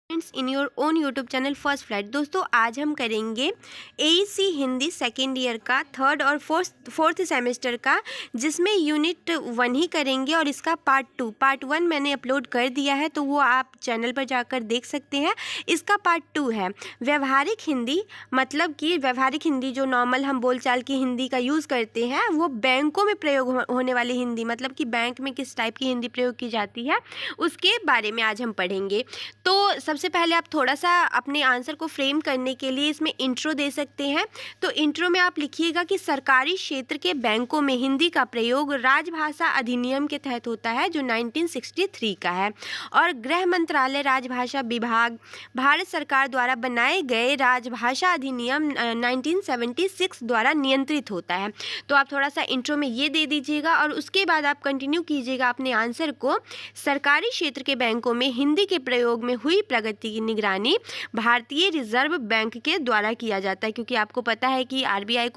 Friends in your own YouTube channel first flight. दोस्तों आज हम करेंगे एईसी हिंदी सेकेंड ईयर का थर्ड और फोर्थ सेमेस्टर का, जिसमें यूनिट 1 ही करेंगे और इसका पार्ट 1 मैंने अपलोड कर दिया है, तो वो आप चैनल पर जाकर देख सकते हैं। इसका पार्ट 2 है व्यवहारिक हिंदी, मतलब कि व्यवहारिक हिंदी जो नॉर्मल हम बोलचाल की हिंदी का यूज़ करते हैं, वो बैंकों में प्रयोग होने वाली हिंदी, मतलब कि बैंक में किस टाइप की हिंदी प्रयोग की जाती है, उसके बारे में आज हम पढ़ेंगे। तो सबसे पहले आप थोड़ा सा अपने आंसर को फ्रेम करने के लिए इसमें इंट्रो दे सकते हैं। तो इंट्रो में आप लिखिएगा कि सरकारी क्षेत्र के बैंकों में हिंदी का प्रयोग राजभाषा अधिनियम के तहत होता है, जो 1963 का है, और गृह मंत्रालय राजभाषा विभाग भारत सरकार द्वारा बनाए गए राजभाषा अधिनियम 1976 द्वारा नियंत्रित होता है। तो आप थोड़ा सा इंट्रो में ये दे दीजिएगा और उसके बाद आप कंटिन्यू कीजिएगा अपने आंसर को। सरकारी क्षेत्र के बैंकों में हिंदी के प्रयोग में हुई प्रगति की निगरानी भारतीय रिजर्व बैंक के द्वारा किया जाता है, क्योंकि आपको पता है कि आरबीआई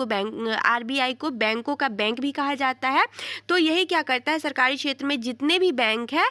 को बैंकों का बैंक भी कहा जाता है। तो यही क्या करता है, सरकारी क्षेत्र में जितने भी बैंक हैं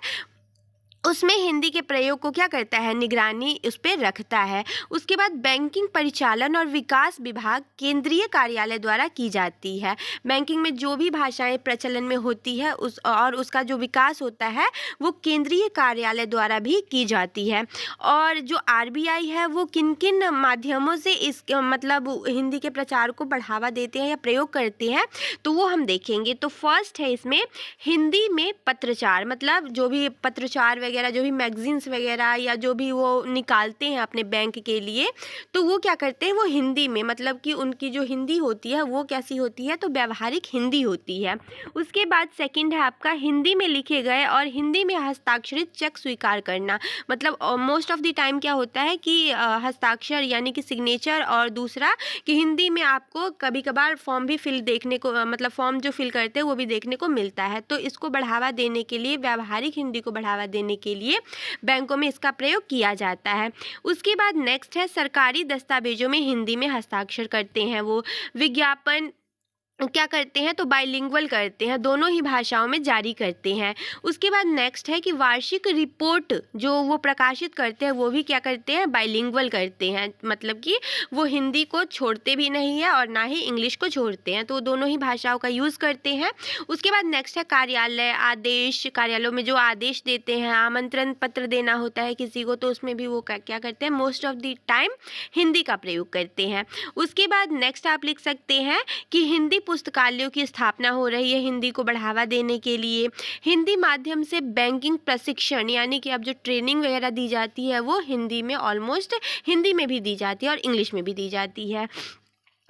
उसमें हिंदी के प्रयोग को क्या करता है, निगरानी उस पर रखता है। उसके बाद बैंकिंग परिचालन और विकास विभाग केंद्रीय कार्यालय द्वारा की जाती है। बैंकिंग में जो भी भाषाएं प्रचलन में होती है उसका जो विकास होता है वो केंद्रीय कार्यालय द्वारा भी की जाती है। और जो आरबीआई है वो किन किन माध्यमों से इस मतलब हिंदी के प्रचार को बढ़ावा देते हैं या प्रयोग करते हैं, तो वो हम देखेंगे। तो फर्स्ट है इसमें हिंदी में पत्रचार, मतलब जो भी पत्रचार वगैरह, जो भी मैगजीन्स वगैरह या जो भी वो निकालते हैं अपने बैंक के लिए, तो वो क्या करते हैं, वो हिंदी में, मतलब कि उनकी जो हिंदी होती है वो कैसी होती है, तो व्यवहारिक हिंदी होती है। उसके बाद सेकंड है आपका हिंदी में लिखे गए और हिंदी में हस्ताक्षरित चेक स्वीकार करना। मतलब मोस्ट ऑफ द टाइम क्या होता है कि हस्ताक्षर यानी कि सिग्नेचर, और दूसरा कि हिंदी में आपको कभी कभार फॉर्म भी फिल देखने को, मतलब फॉर्म जो फिल करते हैं वो भी देखने को मिलता है। तो इसको बढ़ावा देने के लिए, व्यवहारिक हिंदी को बढ़ावा देने के लिए बैंकों में इसका प्रयोग किया जाता है। उसके बाद नेक्स्ट है सरकारी दस्तावेजों में हिंदी में हस्ताक्षर करते हैं। वो विज्ञापन क्या करते हैं, तो बाइलिंगुअल करते हैं, दोनों ही भाषाओं में जारी करते हैं। उसके बाद नेक्स्ट है कि वार्षिक रिपोर्ट जो वो प्रकाशित करते हैं वो भी क्या करते हैं, बाइलिंगुअल करते हैं, मतलब कि वो हिंदी को छोड़ते भी नहीं है और ना ही इंग्लिश को छोड़ते हैं, तो दोनों ही भाषाओं का यूज़ करते हैं। उसके बाद नेक्स्ट है कार्यालय आदेश, कार्यालयों में जो आदेश देते हैं, आमंत्रण पत्र देना होता है किसी को, तो उसमें भी वो क्या करते हैं, most of the time Hindi का प्रयोग करते हैं। उसके बाद नेक्स्ट आप लिख सकते हैं कि हिंदी पुस्तकालयों की स्थापना हो रही है हिंदी को बढ़ावा देने के लिए। हिंदी माध्यम से बैंकिंग प्रशिक्षण, यानी कि अब जो ट्रेनिंग वगैरह दी जाती है वो हिंदी में, ऑलमोस्ट हिंदी में भी दी जाती है और इंग्लिश में भी दी जाती है।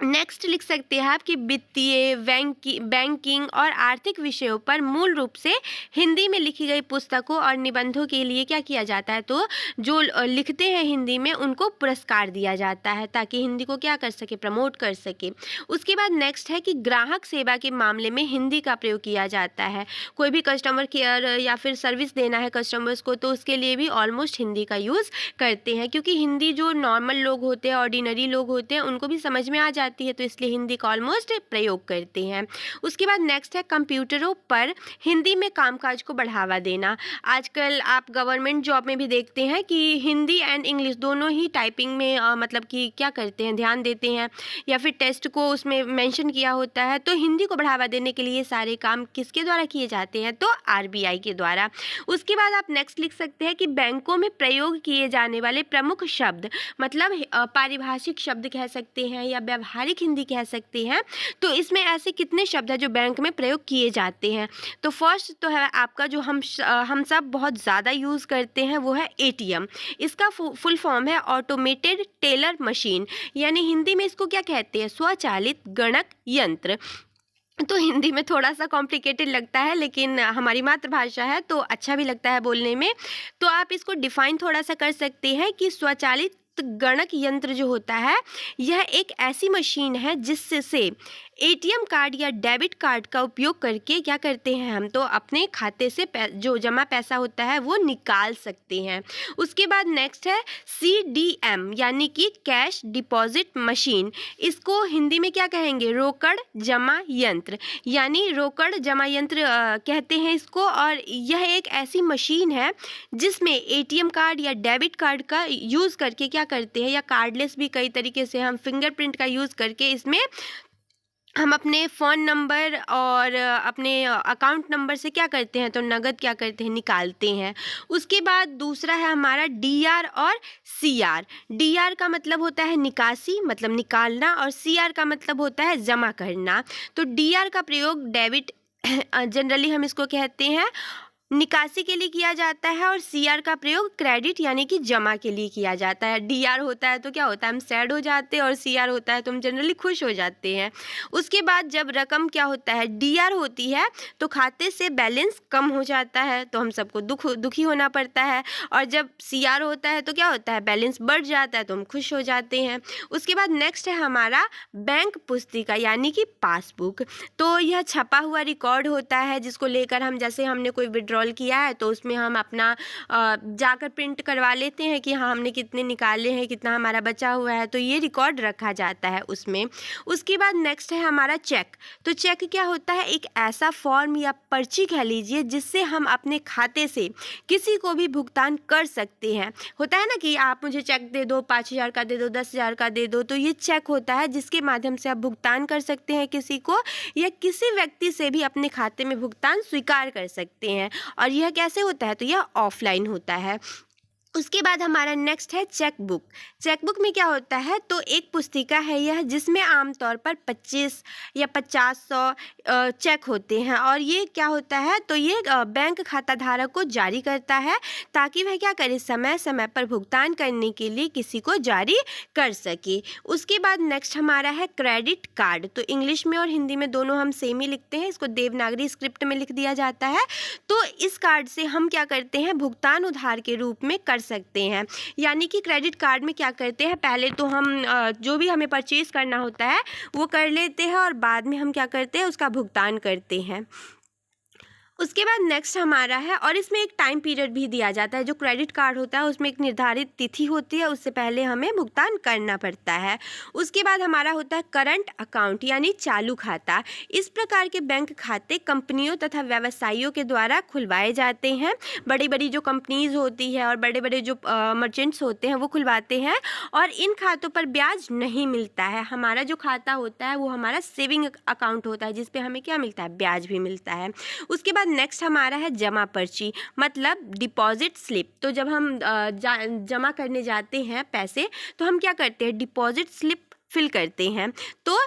नेक्स्ट लिख सकते हैं आप कि वित्तीय, बैंकिंग और आर्थिक विषयों पर मूल रूप से हिंदी में लिखी गई पुस्तकों और निबंधों के लिए क्या किया जाता है, तो जो लिखते हैं हिंदी में उनको पुरस्कार दिया जाता है, ताकि हिंदी को क्या कर सके, प्रमोट कर सके। उसके बाद नेक्स्ट है कि ग्राहक सेवा के मामले में हिंदी का प्रयोग किया जाता है। कोई भी कस्टमर केयर या फिर सर्विस देना है कस्टमर्स को, तो उसके लिए भी ऑलमोस्ट हिंदी का यूज़ करते हैं, क्योंकि हिंदी जो नॉर्मल लोग होते हैं, ऑर्डिनरी लोग होते हैं, उनको भी समझ में आ जाती है, तो इसलिए हिंदी का ऑलमोस्ट प्रयोग करते हैं। उसके बाद नेक्स्ट है कंप्यूटरों पर हिंदी में कामकाज को बढ़ावा देना। आजकल आप गवर्नमेंट जॉब में भी देखते हैं कि हिंदी एंड इंग्लिश दोनों ही टाइपिंग में मतलब कि क्या करते हैं, ध्यान देते हैं, या फिर टेस्ट को उसमें मेंशन किया होता है। तो हिंदी को बढ़ावा देने के लिए सारे काम किसके द्वारा किए जाते हैं, तो आरबीआई के द्वारा। उसके बाद आप नेक्स्ट लिख सकते हैं कि बैंकों में प्रयोग किए जाने वाले प्रमुख शब्द, मतलब पारिभाषिक शब्द कह सकते हैं या व्यवहारिक हिंदी कह सकते हैं। तो इसमें ऐसे कितने शब्द हैं जो बैंक में प्रयोग किए जाते हैं। तो फर्स्ट तो है आपका जो हम सब बहुत ज़्यादा यूज़ करते हैं, वो है एटीएम। इसका फुल फॉर्म है ऑटोमेटेड टेलर मशीन, यानी हिंदी में इसको क्या कहते हैं, स्वचालित गणक यंत्र। तो हिंदी में थोड़ा सा कॉम्प्लिकेटेड लगता है, लेकिन हमारी मातृभाषा है तो अच्छा भी लगता है बोलने में। तो आप इसको डिफाइन थोड़ा सा कर सकते हैं कि स्वचालित गणक यंत्र जो होता है यह एक ऐसी मशीन है जिससे एटीएम कार्ड या डेबिट कार्ड का उपयोग करके क्या करते हैं हम तो अपने खाते से जो जमा पैसा होता है वो निकाल सकते हैं। उसके बाद नेक्स्ट है CDM यानी कि कैश डिपॉजिट मशीन। इसको हिंदी में क्या कहेंगे, रोकड़ जमा यंत्र, यानी रोकड़ जमा यंत्र कहते हैं इसको। और यह एक ऐसी मशीन है जिसमें एटीएम कार्ड या डेबिट कार्ड का यूज़ करके क्या करते हैं, या कार्डलेस भी कई तरीके से हम फिंगरप्रिंट का यूज़ करके इसमें हम अपने फ़ोन नंबर और अपने अकाउंट नंबर से क्या करते हैं तो नगद क्या करते हैं, निकालते हैं। उसके बाद दूसरा है हमारा DR और CR। DR का मतलब होता है निकासी, मतलब निकालना, और CR का मतलब होता है जमा करना। तो DR का प्रयोग डेबिट जनरली हम इसको कहते हैं निकासी के लिए किया जाता है, और CR का प्रयोग क्रेडिट यानी कि जमा के लिए किया जाता है। DR होता है तो क्या होता है, हम सैड हो जाते हैं, और CR होता है तो हम जनरली खुश हो जाते हैं। उसके बाद जब रकम क्या होता है, DR होती है तो खाते से बैलेंस कम हो जाता है तो हम सबको दुखी होना पड़ता है, और जब CR होता है तो क्या होता है, बैलेंस बढ़ जाता है तो हम खुश हो जाते हैं। उसके बाद नेक्स्ट है हमारा बैंक पुस्तिका यानी कि पासबुक। तो यह छपा हुआ रिकॉर्ड होता है जिसको लेकर हम, जैसे हमने कोई विड्रॉल किया है तो उसमें हम अपना जाकर प्रिंट करवा लेते हैं कि हाँ हमने कितने निकाले हैं, कितना हमारा बचा हुआ है, तो ये रिकॉर्ड रखा जाता है उसमें। उसके बाद नेक्स्ट है हमारा चेक। तो चेक क्या होता है, एक ऐसा फॉर्म या पर्ची कह लीजिए जिससे हम अपने खाते से किसी को भी भुगतान कर सकते हैं। होता है ना कि आप मुझे चेक दे दो, 5,000 का दे दो, 10,000 का दे दो, तो ये चेक होता है जिसके माध्यम से आप भुगतान कर सकते हैं किसी को, या किसी व्यक्ति से भी अपने खाते में भुगतान स्वीकार कर सकते हैं। और यह कैसे होता है, तो यह ऑफलाइन होता है। उसके बाद हमारा नेक्स्ट है चेकबुक। चेकबुक में क्या होता है, तो एक पुस्तिका है यह जिसमें आमतौर पर 25 या 50-100 चेक होते हैं, और ये क्या होता है, तो ये बैंक खाता धारक को जारी करता है ताकि वह क्या करे, समय समय पर भुगतान करने के लिए किसी को जारी कर सके। उसके बाद नेक्स्ट हमारा है क्रेडिट कार्ड। तो इंग्लिश में और हिंदी में दोनों हम सेम ही लिखते हैं, इसको देवनागरी स्क्रिप्ट में लिख दिया जाता है। तो इस कार्ड से हम क्या करते हैं, भुगतान उधार के रूप में कर सकते हैं। यानी कि क्रेडिट कार्ड में क्या करते हैं, पहले तो हम जो भी हमें परचेज़ करना होता है वो कर लेते हैं, और बाद में हम क्या करते हैं, उसका भुगतान करते हैं। उसके बाद नेक्स्ट हमारा है, और इसमें एक टाइम पीरियड भी दिया जाता है। जो क्रेडिट कार्ड होता है उसमें एक निर्धारित तिथि होती है, उससे पहले हमें भुगतान करना पड़ता है। उसके बाद हमारा होता है करंट अकाउंट यानी चालू खाता। इस प्रकार के बैंक खाते कंपनियों तथा व्यवसायियों के द्वारा खुलवाए जाते हैं। बड़ी बड़ी जो कंपनीज होती है और बड़े बड़े जो मर्चेंट्स होते हैं वो खुलवाते हैं, और इन खातों पर ब्याज नहीं मिलता है। हमारा जो खाता होता है वो हमारा सेविंग अकाउंट होता है जिस पे हमें क्या मिलता है, ब्याज भी मिलता है। उसके बाद नेक्स्ट हमारा है जमा पर्ची, मतलब डिपॉजिट स्लिप। तो जब हम जमा करने जाते हैं पैसे तो हम क्या करते हैं, डिपॉजिट स्लिप फिल करते हैं। तो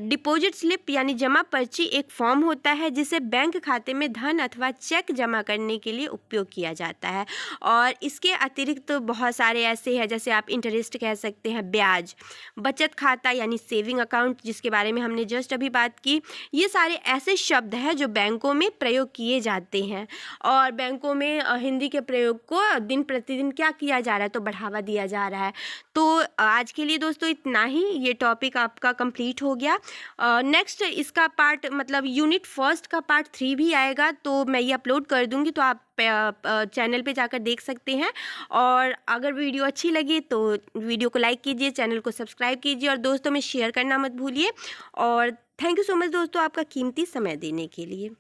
डिपॉजिट स्लिप यानी जमा पर्ची एक फॉर्म होता है जिसे बैंक खाते में धन अथवा चेक जमा करने के लिए उपयोग किया जाता है। और इसके अतिरिक्त तो बहुत सारे ऐसे हैं, जैसे आप इंटरेस्ट कह सकते हैं, ब्याज, बचत खाता यानी सेविंग अकाउंट जिसके बारे में हमने जस्ट अभी बात की। ये सारे ऐसे शब्द हैं जो बैंकों में प्रयोग किए जाते हैं, और बैंकों में हिंदी के प्रयोग को दिन प्रतिदिन क्या किया जा रहा है, तो बढ़ावा दिया जा रहा है। तो आज के लिए दोस्तों इतना ही, ये टॉपिक आपका कंप्लीट हो गया। नेक्स्ट इसका पार्ट मतलब यूनिट फर्स्ट का पार्ट 3 भी आएगा, तो मैं ये अपलोड कर दूंगी, तो आप चैनल पे जाकर देख सकते हैं। और अगर वीडियो अच्छी लगी तो वीडियो को लाइक कीजिए, चैनल को सब्सक्राइब कीजिए, और दोस्तों में शेयर करना मत भूलिए। और थैंक यू सो मच दोस्तों, आपका कीमती समय देने के लिए।